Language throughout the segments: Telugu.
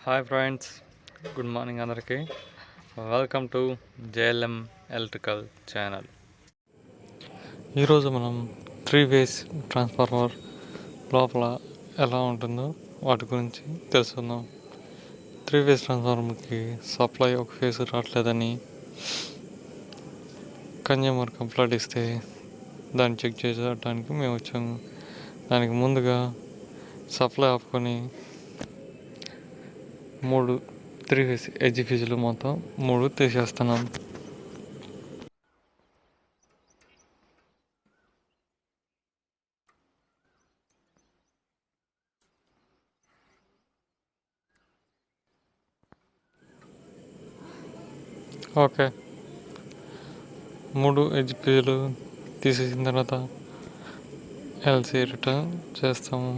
హాయ్ ఫ్రెండ్స్, గుడ్ మార్నింగ్ అందరికీ. Welcome to JLM electrical channel. ఈరోజు మనం 3 వేస్ ట్రాన్స్ఫార్మర్ లోపల ఎలా ఉంటుందో వాటి గురించి తెలుసుకుందాం. 3 వేస్ ట్రాన్స్ఫార్మర్కి సప్లై ఒక ఫేస్ రావట్లేదని కన్జ్యూమర్ కంప్లైంట్ ఇస్తే దాన్ని చెక్ చేయడానికి మేము వచ్చాము. దానికి ముందుగా సప్లై ఆపుకొని 3 ఎడ్జ్ ఫీజులు మొత్తం 3 తీసేస్తున్నాం. ఓకే, 3 ఎడ్జ్ ఫీజులు తీసేసిన తర్వాత ఎల్సీ రిటర్న్ చేస్తాము.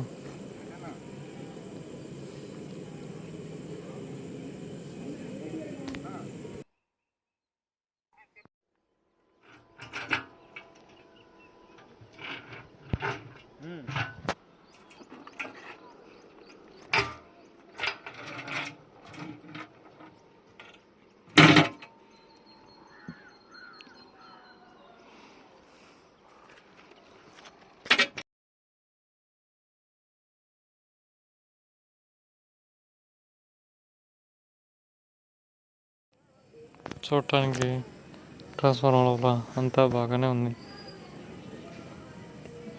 చూడటానికి ట్రాన్స్ఫార్మర్ లోపల అంతా బాగానే ఉంది.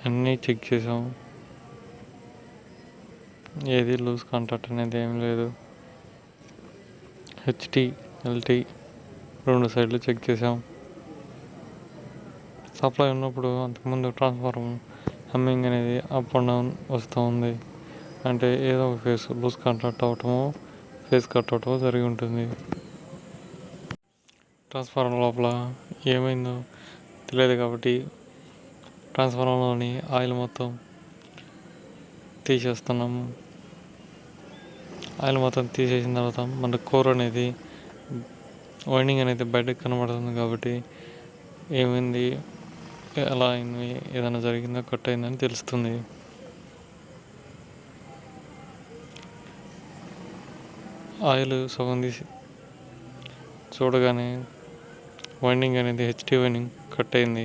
అన్నీ చెక్ చేసాం, ఏది లూజ్ కాంటాక్ట్ అనేది ఏం లేదు. హెచ్టీ ఎల్టీ 2 సైడ్లు చెక్ చేసాం. సప్లై ఉన్నప్పుడు అంతకుముందు ట్రాన్స్ఫార్మర్ హమ్మింగ్ అనేది అప్ అండ్ డౌన్ వస్తూ ఉంది. అంటే ఏదో ఒక ఫేస్ లూజ్ కాంటాక్ట్ అవ్వటమో ఫేస్ కట్ అవటమో జరిగి ఉంటుంది. ట్రాన్స్ఫార్మర్ లోపల ఏమైందో తెలియదు కాబట్టి ట్రాన్స్ఫార్మర్లోని ఆయిల్ మొత్తం తీసేస్తున్నాము. ఆయిల్ మొత్తం తీసేసిన తర్వాత మన కోర్ అనేది వైండింగ్ అనేది బయటకు కనబడుతుంది కాబట్టి ఏమైంది, ఎలా అయింది, ఏదైనా జరిగిందో కట్ అయిందని తెలుస్తుంది. ఆయిల్ సగం తీసి చూడగానే వైండింగ్ అనేది హెచ్టీ వైండింగ్ కట్ అయింది.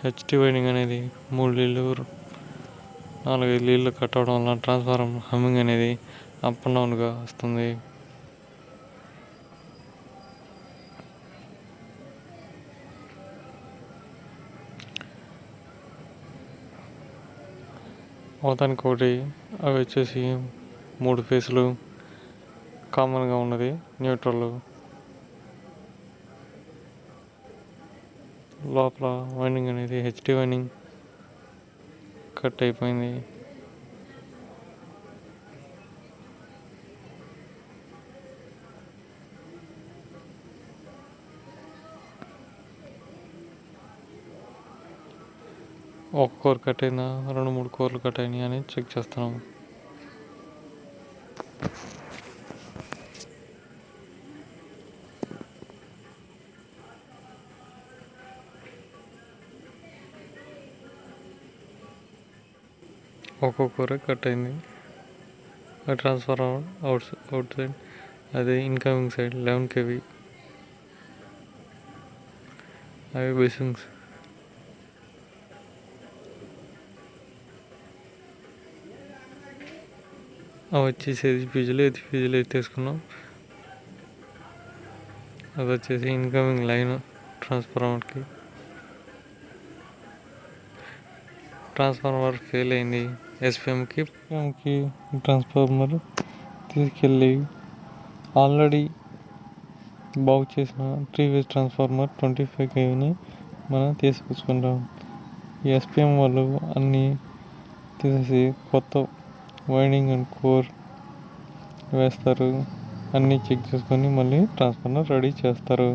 హెచ్టీ వైండింగ్ అనేది 3 లీళ్ళు 4 లీళ్ళు కట్ అవడం వల్ల ట్రాన్స్ఫార్మర్ హమ్మింగ్ అనేది అప్ అండ్ డౌన్గా వస్తుంది. అవతానికి ఒకటి అవి వచ్చేసి 3 ఫేసులు కామన్గా ఉన్నది న్యూట్రల్. లోపల వైండింగ్ అనేది హెచ్టీ వైండింగ్ కట్ అయిపోయింది. ఒక కోర్ కట్ అయిందా, 2-3 కోర్లు కట్ అయినాయి అని చెక్ చేస్తున్నాం. ఒక్కొక్క కోరే కట్ అయింది. ఆ ట్రాన్స్ఫార్మర్ అవుట్ సైడ్, అదే ఇన్కమింగ్ సైడ్ 11 kV అవి బేసింగ్స్. అవి వచ్చేసి ఎది ఫీజులు ఎత్తేసుకున్నాం. అది వచ్చేసి ఇన్కమింగ్ లైన్ ట్రాన్స్ఫార్మర్కి. ట్రాన్స్ఫార్మర్ ఫెయిల్ అయింది. ఎస్పిఎంకి ట్రాన్స్ఫార్మర్ తీసుకెళ్ళి ఆల్రెడీ బాగు చేసిన 3 వేస్ ట్రాన్స్ఫార్మర్ 25 kVని మనం తీసుకొచ్చుకుంటాం. ఎస్పిఎం వాళ్ళు అన్నీ తీసేసి కొత్త వైండింగ్ అండ్ కోర్ వేస్తారు. అన్నీ చెక్ చేసుకొని మళ్ళీ ట్రాన్స్ఫార్మర్ రెడీ చేస్తారు.